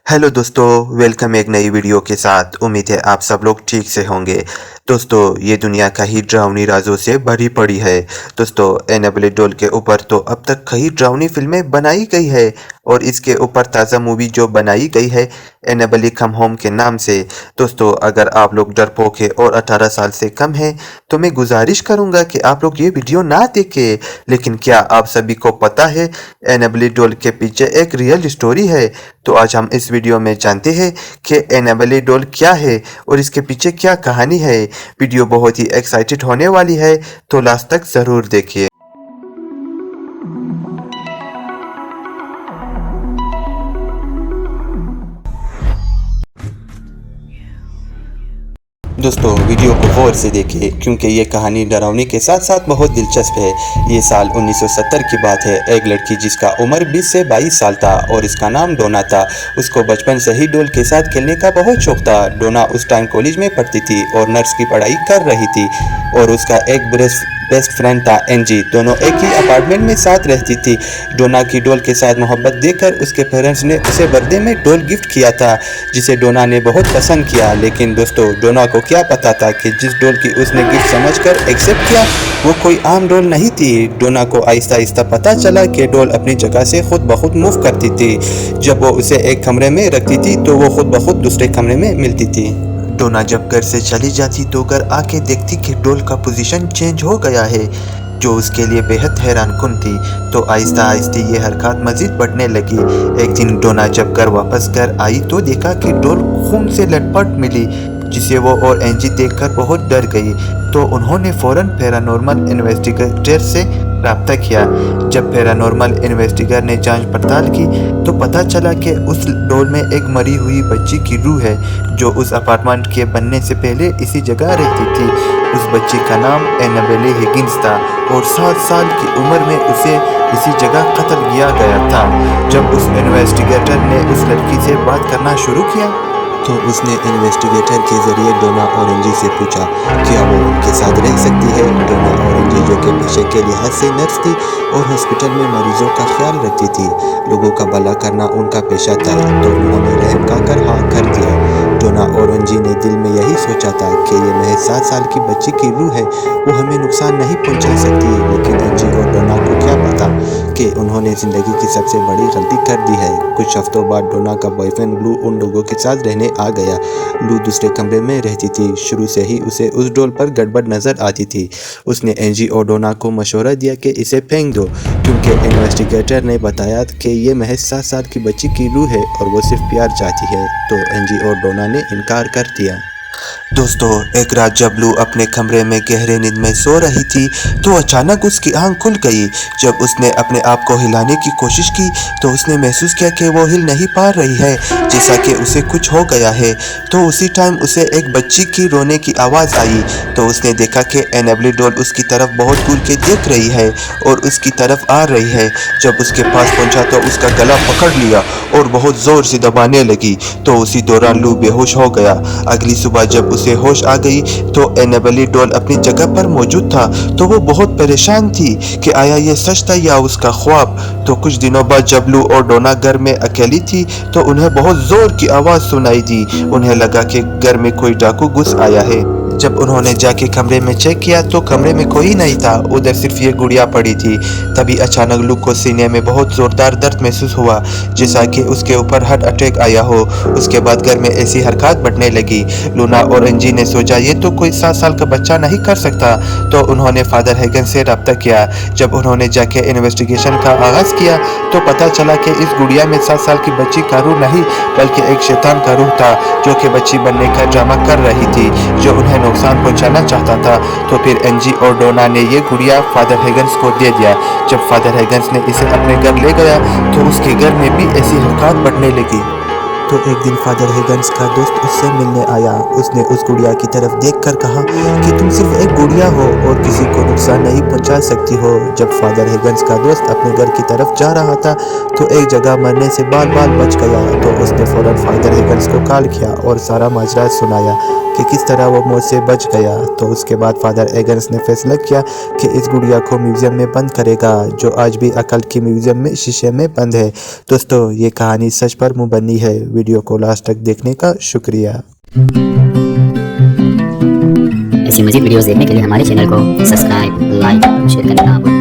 Hello दोस्तों, welcome एक नई वीडियो के साथ। उम्मीद है आप सब लोग ठीक से होंगे। दोस्तों, ये दुनिया कई डरावनी राजों से भरी पड़ी है। दोस्तों, एनाबेल डोल के ऊपर तो अब तक कई डरावनी फिल्में बनाई गई है और इसके ऊपर ताज़ा मूवी जो बनाई गई है एनाबेल कम होम के नाम से। दोस्तों, अगर आप लोग डरपोक है और 18 साल से कम हैं तो मैं गुजारिश करूंगा कि आप लोग ये वीडियो ना देखें। लेकिन क्या आप सभी को पता है एनाबेल डोल के पीछे एक रियल स्टोरी है? तो आज हम इस वीडियो में जानते हैं कि एनाबेल डोल क्या है और इसके पीछे क्या कहानी है। वीडियो बहुत ही एक्साइटेड होने वाली है, तो लास्ट तक ज़रूर देखिए। दोस्तों, वीडियो को गौर से देखें क्योंकि ये कहानी डरावनी के साथ साथ बहुत दिलचस्प है। ये साल 1970 की बात है। एक लड़की जिसका उम्र 20 से 22 साल था और इसका नाम डोना था। उसको बचपन से ही डोल के साथ खेलने का बहुत शौक था। डोना उस टाइम कॉलेज में पढ़ती थी और नर्स की पढ़ाई कर रही थी और उसका एक बेस्ट फ्रेंड था एंजी। दोनों एक ही अपार्टमेंट में साथ रहती थी। डोना की डोल के साथ मोहब्बत देखकर उसके पेरेंट्स ने उसे बर्थडे में डोल गिफ्ट किया था जिसे डोना ने बहुत पसंद किया। लेकिन दोस्तों, डोना को क्या पता था कि जिस डोल की उसने गिफ्ट समझकर एक्सेप्ट किया वो कोई आम डोल नहीं थी। डोना को आहिस्ता आहिस्ता पता चला कि डोल अपनी जगह से खुद ब खुद मूव करती थी। जब वो उसे एक कमरे में रखती थी तो वो खुद ब खुद दूसरे कमरे में मिलती थी। डोना जब घर से चली जाती तो घर आके देखती कि डोल का पोजीशन चेंज हो गया है, जो उसके लिए बेहद हैरानकुन थी। तो आहिस्ता आहिस्ता ये हरकत मजीद बढ़ने लगी। एक दिन डोना जब वापस घर आई तो देखा कि डोल खून से लटपट मिली, जिसे वो और एंजी देखकर बहुत डर गई। तो उन्होंने फौरन पैरानॉर्मल इन्वेस्टिगेटर से रब्ता किया। जब पैरानॉर्मल इन्वेस्टिगेटर ने जांच पड़ताल की तो पता चला कि उस डोल में एक मरी हुई बच्ची की रूह है जो उस अपार्टमेंट के बनने से पहले इसी जगह रहती थी। उस बच्ची का नाम एनाबेल हिगिंस था और 7 साल की उम्र में उसे इसी जगह कत्ल किया गया था। जब उस इन्वेस्टिगेटर ने उस लड़की से बात करना शुरू किया तो उसने इन्वेस्टिगेटर के जरिए डोना और एंजी से पूछा क्या वो उनके साथ रह सकती है। डोना और एंजी जो कि पेशे के लिहाज से नर्स थी और हॉस्पिटल में मरीजों का ख्याल रखती थी, लोगों का भला करना उनका पेशा था, तो उन्होंने रहम खाकर हाँ कर दिया। डोना और एंजी ने दिल में यही सोचा था कि ये महज 7 साल की बच्ची की रूह है, वो हमें नुकसान नहीं पहुंचा सकती। लेकिन एंजी और डोना को क्या पता कि उन्होंने ज़िंदगी की सबसे बड़ी गलती कर दी है। कुछ हफ्तों बाद डोना का बॉयफ्रेंड लू उन लोगों के साथ रहने आ गया। लू दूसरे कमरे में रहती थी। शुरू से ही उसे उस डोल पर गड़बड़ नजर आती थी। उसने एंजी और डोना को मशवरा दिया कि इसे फेंक दो, क्योंकि इन्वेस्टिगेटर ने बताया कि ये महज 7 साल की बच्ची की रूह है और वो सिर्फ प्यार चाहती है। तो एंजी और डोना ने इनकार कर दिया। दोस्तों, एक रात जब लू अपने कमरे में गहरे नींद में सो रही थी तो अचानक उसकी आंख खुल गई। जब उसने अपने आप को हिलाने की कोशिश की तो उसने महसूस किया कि वो हिल नहीं पा रही है, जैसा कि उसे कुछ हो गया है। तो उसी टाइम उसे एक बच्ची की रोने की आवाज़ आई। तो उसने देखा कि एनाबेल डोल उसकी तरफ बहुत दूर के देख रही है और उसकी तरफ आ रही है। जब उसके पास पहुंचा तो उसका गला पकड़ लिया और बहुत ज़ोर से दबाने लगी। तो उसी दौरान लू बेहोश हो गया। अगली सुबह जब उसे होश आ गई तो एनाबेल डोल अपनी जगह पर मौजूद था। तो वो बहुत परेशान थी कि आया ये सच था या उसका ख्वाब। तो कुछ दिनों बाद जब लू और डोना घर में अकेली थी तो उन्हें बहुत जोर की आवाज़ सुनाई दी। उन्हें लगा कि घर में कोई डाकू घुस आया है। जब उन्होंने जाके कमरे में चेक किया तो कमरे में कोई नहीं था, उधर सिर्फ ये गुड़िया पड़ी थी। तभी अचानक लू को सीने में बहुत ज़ोरदार दर्द महसूस हुआ, जैसा कि उसके ऊपर हार्ट अटैक आया हो। उसके बाद घर में ऐसी हरकत बढ़ने लगी। लूना और एंजी ने सोचा ये तो कोई 7 साल का बच्चा नहीं कर सकता। तो उन्होंने फादर हैगन से रब्ता किया। जब उन्होंने जाके इन्वेस्टिगेशन का आगाज़ किया तो पता चला कि इस गुड़िया में 7 साल की बच्ची का रूह नहीं बल्कि एक शैतान का रूह था, जो कि बच्ची बनने का ड्रामा कर रही थी, जो उन्हें नुकसान पहुंचाना चाहता था। तो फिर एंजी और डोना ने ये गुड़िया फादर हैगन्स को दे दिया। जब फादर हैगन्स ने इसे अपने घर ले गया तो उसके घर में भी ऐसी हरकत बढ़ने लगी। तो एक दिन फादर हैगन्स का दोस्त उससे मिलने आया। उसने उस गुड़िया की तरफ देखकर कहा कि तुम सिर्फ एक गुड़िया हो और किसी को नुकसान नहीं पहुंचा सकती हो। जब फादर हैगन्स का दोस्त अपने घर की तरफ जा रहा था तो एक जगह मरने से बाल बाल बच गया। तो उसने फौरन फादर हैगन्स को कॉल किया और सारा माजरा सुनाया। कि किस तरह वो मौत से बच गया। तो उसके बाद फादर एगन्स ने फैसला किया कि इस गुड़िया को म्यूज़ियम में बंद करेगा, जो आज भी अकल की म्यूज़ियम में शीशे में बंद है। दोस्तों, ये कहानी सच पर मुबनी है। वीडियो को लास्ट तक देखने का शुक्रिया। ऐसी मज़ीद वीडियोस देखने के लिए हमारे चैनल को सब्सक्राइब, लाइक, शेयर करना